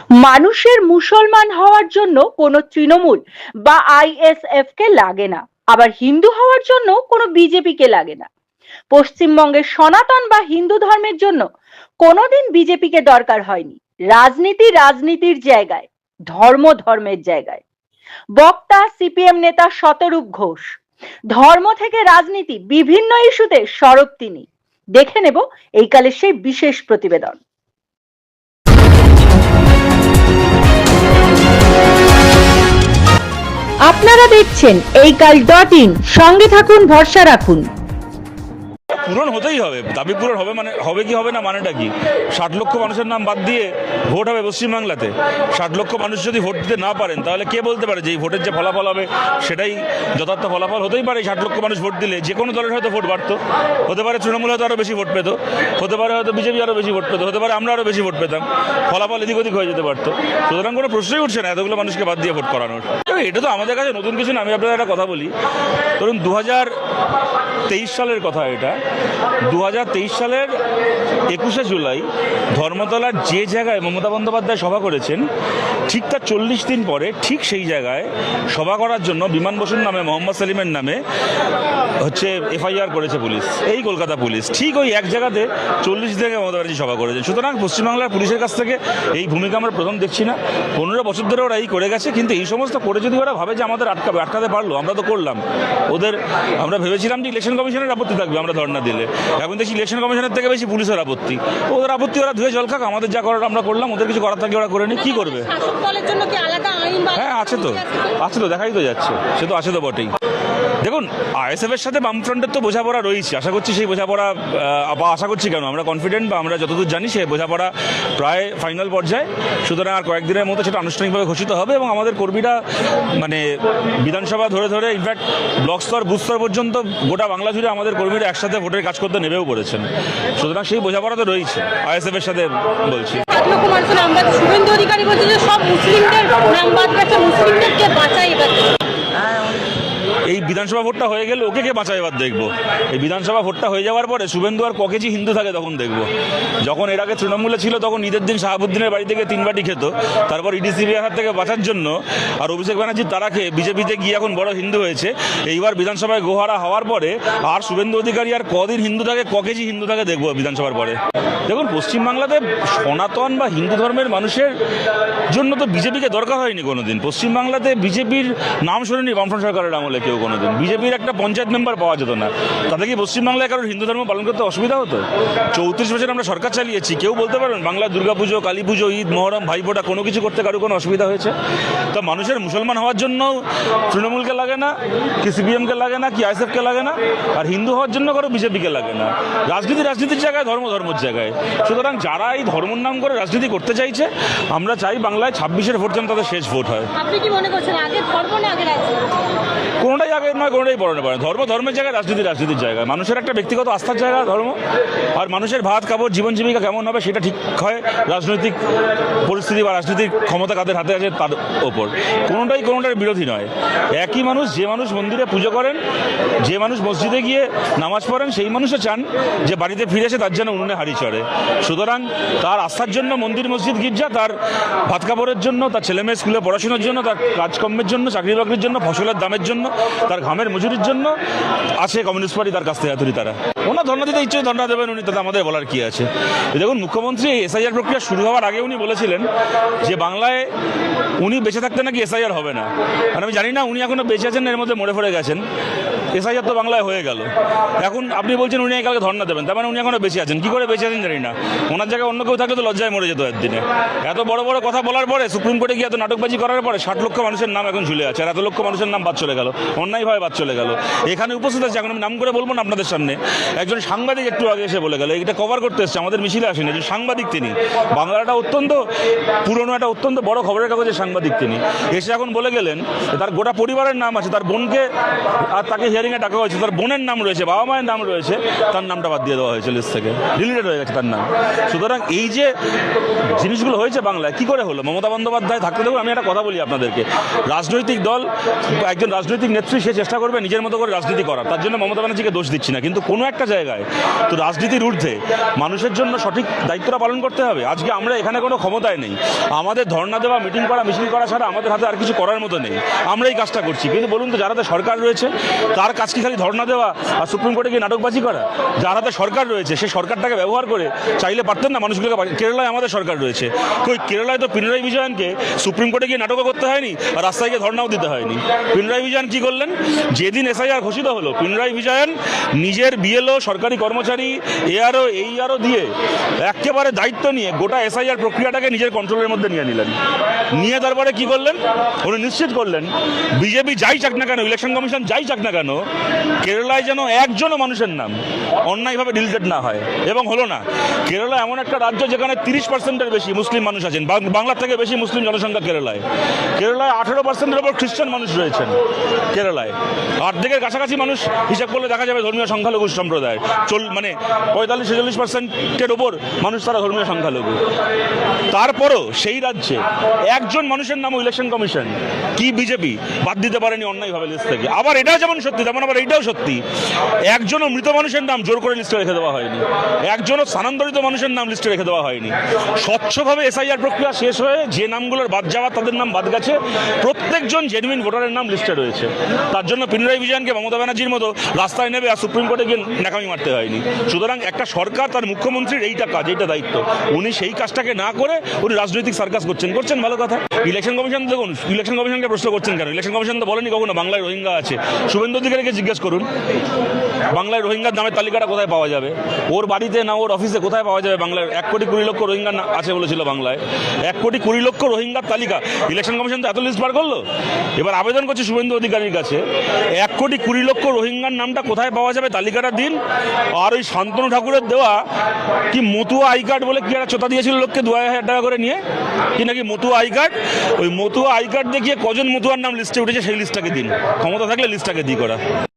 মানুষের মুসলমান হওয়ার জন্য কোনো তৃণমূল বা আইএসএফ কে লাগে না, আবার হিন্দু হওয়ার জন্য কোনো বিজেপি কে লাগে না। পশ্চিমবঙ্গের সনাতন বা হিন্দু ধর্মের জন্য কোনোদিন বিজেপি কে দরকার হয়নি। রাজনীতি রাজনীতির জায়গায়, ধর্ম ধর্মের জায়গায়। বক্তা সিপিএম নেতা শতরূপ ঘোষ। ধর্ম থেকে রাজনীতি বিভিন্ন ইস্যুতে সরব তিনি। দেখে নেব এই কালের সেই বিশেষ প্রতিবেদন। আপনারা দেখছেন এইকাল.in, সঙ্গে থাকুন, ভরসা রাখুন। পূরণ হতেই হবে, দাবি পূরণ হবে। মানে হবে কি হবে না মানেটা কি? 60 লক্ষ মানুষের নাম বাদ দিয়ে ভোট হবে পশ্চিমবাংলাতে। 60 লক্ষ মানুষ যদি ভোট দিতে না পারেন, তাহলে কে বলতে পারে যে এই ভোটের যে ফলাফল হবে সেটাই যথার্থ ফলাফল? হতেই পারে 60 লক্ষ মানুষ ভোট দিলে যে কোনো দলের হয়তো ভোট বাড়তো, হতে পারে তৃণমূল হয়তো আরও বেশি ভোট পেত, হতে পারে হয়তো বিজেপি আরও বেশি ভোট পেত, হতে পারে আমরা আরও বেশি ভোট পেতাম, ফলাফল এদিক ওদিক হয়ে যেতে পারতো। সুতরাং কোনো প্রশ্নই উঠছে না এতগুলো মানুষকে বাদ দিয়ে ভোট করানোর। এটা তো আমাদের কাছে নতুন কিছু না। আমি আপনাদের একটা কথা বলি, ধরুন 2023 সালের কথা। এটা 2023 সালের 21শে জুলাই ধর্মতলার যে জায়গায় মমতা বন্দ্যোপাধ্যায় সভা করেছেন, ঠিক তার 40 দিন পরে ঠিক সেই জায়গায় সভা করার জন্য বিমান বসুর নামে, মোহাম্মদ সেলিমের নামে এফআইআর করেছে পুলিশ, এই কলকাতা পুলিশ। ঠিক ওই এক জায়গাতে 40 দিন আগে মমতা ব্যানার্জি সভা করেছেন। সুতরাং পশ্চিমবাংলার পুলিশের কাছ থেকে এই ভূমিকা আমরা প্রথম দেখছি না। 15 বছর ধরে ওরা এই করে গেছে, কিন্তু এই সমস্ত করে যদি ওরা ভাবে যে আমাদের আটকাতে পারলো, আমরা তো করলাম ওদের। আমরা ভেবেছিলাম যে ইলেকশন কমিশনের আপত্তি থাকবে আমরা ধর্ণা দিলে, এখন দেখছি ইলেকশন কমিশনের থেকে বেশি পুলিশের আপত্তি। ওদের আপত্তি ওরা ধুয়ে জল খাক, আমাদের যা করার আমরা করলাম, ওদের কিছু করার থাকলে ওরা করে নি। কি করবে? হ্যাঁ আছে তো, দেখাই তো যাচ্ছে, সে তো আছে তো বটেই। দেখুন, আইএসএফ এর সাথে বামফ্রন্টের তো বোঝাপড়া রয়েছে। আশা করছি সেই বোঝাপড়া, আশা করছি কেন, আমরা কনফিডেন্ট বা আমরা যতদূর জানি সেই বোঝাপড়া প্রায় ফাইনাল পর্যায়ে। সুতরাং আর কয়েকদিনের মধ্যে সেটা আনুষ্ঠানিকভাবে ঘোষিত হবে এবং আমাদের কর্মীরা মানে বিধানসভা ধরে ধরে ইনফ্যাক্ট ব্লক স্তর, বুথ স্তর পর্যন্ত গোটা বাংলা জুড়ে আমাদের কর্মীরা একসাথে ভোটের কাজ করতে নেমেও পড়েছেন। সুতরাং সেই বোঝাপড়া তো রয়েছে আইএসএফ এর সাথে, বলছি। শুভেন্দু অধিকারী বলছে যে সব মুসলিমদের নাম বাদ গেছে, মুসলিমদেরকে বাঁচাই। এই বিধানসভা ভোটটা হয়ে গেলে ওকে কে বাঁচায় এবার দেখবো। এই বিধানসভা ভোটটা হয়ে যাওয়ার পরে শুভেন্দু আর ককেজি হিন্দু থাকে তখন দেখবো। যখন এর আগে তৃণমূলে ছিল তখন ঈদের দিন শাহাবুদ্দিনের বাড়ি থেকে 3 বাটি খেত, তারপর ইডিসিবির হাত থেকে বাঁচার জন্য আর অভিষেক ব্যানার্জির তারা খেয়ে বিজেপিতে গিয়ে এখন বড় হিন্দু হয়েছে। এইবার বিধানসভায় গোহারা হওয়ার পরে আর শুভেন্দু অধিকারী আর কদিন হিন্দু থাকে, ককেজি হিন্দু থাকে দেখবো বিধানসভার পরে। দেখুন, পশ্চিমবাংলাতে সনাতন বা হিন্দু ধর্মের মানুষের জন্য তো বিজেপিকে দরকার হয়নি কোনোদিন। পশ্চিমবাংলাতে বিজেপির নাম শোনেনি বামফ্রন্ট সরকারের আমলে কেউ কোনোদিন। বিজেপির একটা পঞ্চায়েত মেম্বার পাওয়া যেত না, তাতে কি পশ্চিমবাংলায় কারোর হিন্দু ধর্ম পালন করতে অসুবিধা হতো? 34 বছর আমরা সরকার চালিয়েছি, কেউ বলতে পারবেন বাংলার দুর্গাপুজো, কালী পুজো, ঈদ, মহরম, ভাইফোঁটা কোনো কিছু করতে কারো কোনো অসুবিধা হয়েছে? তো মানুষের মুসলমান হওয়ার জন্য তৃণমূলকে লাগে না, কি সিপিএমকে লাগে না, কি আইএসএফকে লাগে না, আর হিন্দু হওয়ার জন্য কারো বিজেপিকে লাগে না। রাজনীতির জায়গায়, ধর্মের জায়গায়। সুতরাং যারা এই ধর্মের নাম করে রাজনীতি করতে চাইছে, আমরা চাই বাংলায় 26-এর ভোট যেন তাদের শেষ ভোট হয়। আপনি কি মনে করছেন আগে ধর্ম না আগে রাজনীতি? কোনোটাই আগে নয়, কোনোটাই পরে নয়। ধর্মের জায়গায়, রাজনীতির জায়গায়। মানুষের একটা ব্যক্তিগত আস্থার জায়গা ধর্ম, আর মানুষের ভাত কাপড় জীবন জীবিকা কেমন হবে সেটা ঠিক হয় রাজনৈতিক পরিস্থিতি বা রাজনৈতিক ক্ষমতা কাদের হাতে আছে তার ওপর। কোনোটার বিরোধী নয়। একই মানুষ, যে মানুষ মন্দিরে পুজো করেন, যে মানুষ মসজিদে গিয়ে নামাজ পড়েন, সেই মানুষও চান যে বাড়িতে ফিরে এসে তার যেন উনুনে হাঁড়ি চড়ে। সুতরাং তার আস্থার জন্য মন্দির, মসজিদ, গির্জা, তার ভাত কাপড়ের জন্য, তার ছেলেমেয়ে স্কুলে পড়াশোনার জন্য, তার কাজকর্মের জন্য, চাকরি বাকরির জন্য, ফসলের দামের জন্য, তার ঘামের মজুরির জন্য আছে কমিউনিস্ট পার্টি তার কাছ থেকে হাতুড়ি। তারা ওনার ধর্ণা দিতে ইচ্ছে ধর্ণা দেবেন, উনি তাতে আমাদের বলার কি আছে? দেখুন, মুখ্যমন্ত্রী এসআইআর প্রক্রিয়া শুরু হওয়ার আগে উনি বলেছিলেন যে বাংলায় উনি বেঁচে থাকতে নাকি এসআইআর হবে না। আর আমি জানি না উনি এখনো বেঁচে আছেন, এর মধ্যে মরে পড়ে গেছেন। এসআইআর তো বাংলায় হয়ে গেল, এখন আপনি বলছেন উনি কালকে ধর্ণা দেবেন, তার মানে উনি এখনো বেঁচে আছেন। কি করে বেঁচে আছেন জানি না। ওনার জায়গায় অন্য কেউ থাকলে তো লজ্জায় মরে যেত একদিনে। এত বড় বড় কথা বলার পরে, সুপ্রিম কোর্টে গিয়ে এত নাটকবাজি করার পরে 60 লক্ষ মানুষের নাম এখন ঝুলে আছে, আর এত লক্ষ মানুষের নাম বাদ চলে গেল, অন্যায়ভাবে বাদ চলে গেল। এখানে উপস্থিত আছে, এখন আমি নাম করে বলবো না আপনাদের সামনে, একজন সাংবাদিক একটু আগে এসে বলে গেল, এটা কভার করতে এসছে, আমাদের মিছিলে আসেনি, একজন সাংবাদিক তিনি, বাংলার একটা অত্যন্ত পুরনো, একটা অত্যন্ত বড় খবরের কাগজের সাংবাদিক তিনি, এসে এখন বলে গেলেন তার গোটা পরিবারের নাম আছে, তার বোনকে আর তাকে হিয়ারিং হিয়ারিংয়ে ডাকা হয়েছে, তার বোনের নাম রয়েছে, বাবা মায়ের নাম রয়েছে, তার নামটা বাদ দিয়ে দেওয়া হয়েছে লিস্ট থেকে, ডিলিটেড হয়ে গেছে তার নাম। সুতরাং এই যে জিনিসগুলো হয়েছে বাংলায় কী করে হলো? মমতা বন্দ্যোপাধ্যায় থাকতে দেখুন, আমি একটা কথা বলি আপনাদেরকে, রাজনৈতিক দল, একজন রাজনৈতিক নেত্রী সে চেষ্টা করবে নিজের মতো করে রাজনীতি করার, তার জন্য মমতা ব্যানার্জিকে দোষ দিচ্ছি না, কিন্তু কোনো একটা জায়গায় তো রাজনীতির ঊর্ধ্বে মানুষের জন্য সঠিক দায়িত্বটা পালন করতে হবে। আজকে আমরা এখানে কোনো ক্ষমতায় নেই, আমাদের ধর্ণা দেওয়া, মিটিং করা, মিছিল করা ছাড়া আমাদের হাতে আর কিছু করার মতো নেই, আমরা এই কাজটা করছি। কিন্তু বলুন তো, যার হাতে সরকার রয়েছে তার কাজ কি খালি ধর্ণা দেওয়া আর সুপ্রিম কোর্টে গিয়ে নাটকবাজি করা? যার হাতে সরকার রয়েছে সেই সরকারটাকে ব্যবহার করে চাইলে পারতেন না মানুষগুলোকে? কেরালায় আমাদের সরকার রয়েছে, কই কেরালায় তো পিনারাই বিজয়নকে সুপ্রিম কোর্টে গিয়ে নাটকও করতে হয়নি আর রাস্তায় গিয়ে ধর্ণাও দিতে হয়নি। পিনারাই বিজয়ন কি করলেন? যেদিন এসআইআর ঘোষিত হলো, পিনারাই বিজয়ন নিজের বিএলও, সরকারি কর্মচারী, এআরও, এইআরও দিয়ে একেবারে দায়িত্ব নিয়ে গোটা এসআইআর প্রক্রিয়াটাকে নিজের কন্ট্রোলের মধ্যে নিয়ে নিলেন। নিয়ে তারপরে কি করলেন? উনি নিশ্চিত করলেন বিজেপি যাই চাক না কেন, ইলেকশন কমিশন যাই চাক না কেন, কেরালায় যেন একজনও মানুষের নাম অন্যায়ভাবে ডিলিটেড না হয়। এবং হলো না। কেরালা এমন একটা রাজ্য যেখানে 30%-এর বেশি মুসলিম মানুষ আছেন, বাংলার থেকে বেশি মুসলিম জনসংখ্যা কেরালায়। কেরালায় 18%-এর ওপর খ্রিস্টান মানুষ রয়েছেন কেরালায়। অর্ধেকের কাছাকাছি মানুষ হিসাব করলে দেখা যাবে ধর্মীয় সংখ্যালঘু সম্প্রদায়, মানে 45-46%-এর ওপর মানুষ তারা ধর্মীয় সংখ্যালঘু। তারপরও সেই রাজ্যে একজন মানুষের নামও ইলেকশন কমিশন কি বিজেপি বাদ দিতে পারেনি অন্যায়ভাবে লিস্ট থেকে। আবার এটাও যেমন সত্যি তেমন আবার এইটাও সত্যি, একজনও মৃত মানুষের নাম জোর করে লিস্টে রেখে দেওয়া হয়নি, একজনও স্থানান্তরিত মানুষের নাম লিস্টে রেখে দেওয়া হয়নি। স্বচ্ছভাবে এসআইআর প্রক্রিয়া শেষ হয়ে যে নামগুলোর বাদ যাওয়া তাদের নাম বাদ গেছে, প্রত্যেকজন জেনুইন ভোটারের নাম লিস্টে রয়েছে। তার জন্য পিনারাই বিজয়নকে মমতা ব্যানার্জির মতো রাস্তায় নেবে আর সুপ্রিম কোর্টে গিয়ে নাকামি মারতে হয়নি। সুতরাং একটা সরকার, তার মুখ্যমন্ত্রীর এইটা কাজ, এইটা দায়িত্ব, উনি সেই কাজটাকে না করে উনি রাজনৈতিক সার্কাস করছেন ভালো কথা। ইলেকশন কমিশন দেখুন, ইলেকশন কমিশনকে প্রশ্ন করছেন কেন? ইলেকশন কমিশন তো বলেনি কখনো বাংলায় রোহিঙ্গা আছে। শুভেন্দু অধিকারীকে জিজ্ঞেস করুন বাংলায় রোহিঙ্গার নামের তালিকাটা কোথায় পাওয়া যাবে, ওর বাড়িতে না ওর অফিসে কোথায় পাওয়া যাবে বাংলায়? 1,20,00,000 রোহিঙ্গা আছে বলেছিল বাংলায়, 1,20,00,000 রোহিঙ্গার তালিকা ইলেকশন কমিশন তো এত লিস্ট বার করলো। এবার আবেদন করছে শুভেন্দু অধিকারীর কাছে, 1,20,00,000 রোহিঙ্গার নামটা কোথায় পাওয়া যাবে তালিকাটা দিন। আর ওই শান্তনু ঠাকুরের দেওয়া কি মতুয়া আই কার্ড বলে কি একটা চোতা দিয়েছিল লোককে 2,000 টাকা করে নিয়ে, কি নাকি মতুয়া আই কার্ড, ওই মতুয়া আই কার্ড দেখিয়ে কজন মতুয়ার নাম লিস্টে উঠেছে সেই লিস্টটাকে দিন, ক্ষমতা থাকলে লিস্টটাকে দিই করা।